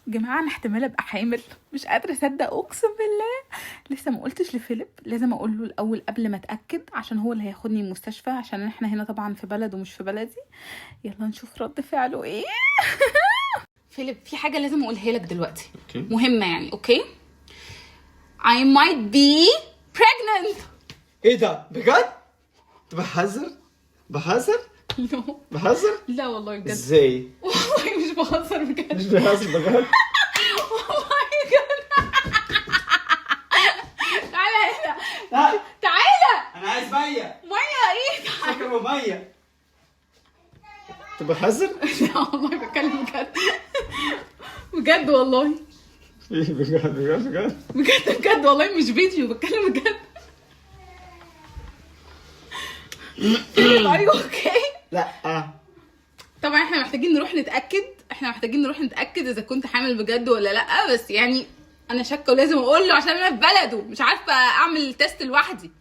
جماعه انا احتمال ابقى حامل، مش قادره اصدق اقسم بالله. لسه ما قلتش لفيليب، لازم اقول له الاول قبل ما اتاكد، عشان هو اللي هياخدني المستشفى، عشان احنا هنا طبعا في بلد ومش في بلدي. يلا نشوف رد فعله ايه. فيليب في حاجه لازم اقولها لك دلوقتي، مهمه يعني. اوكي I might be pregnant. ايه ده بجد؟ انت بهزر؟ بهزر؟ لا والله بجد. ازاي؟ والله مش بهزر بجد. مش بهزر بجد؟ والله بجد. تعالى هنا. لا تعالى. انا عايز ميه. ميه ايه؟ سكر ميه. انت بهزر؟ لا والله بتكلم بجد. بجد والله. بجد والله مش فيديو، بتكلم بجد. ايوه اوكي. لا طبعا احنا محتاجين نروح نتاكد اذا كنت حامل بجد ولا لا، بس يعني انا شاكه ولازم اقول له عشان انا في بلده، مش عارفه اعمل تيست لوحدي.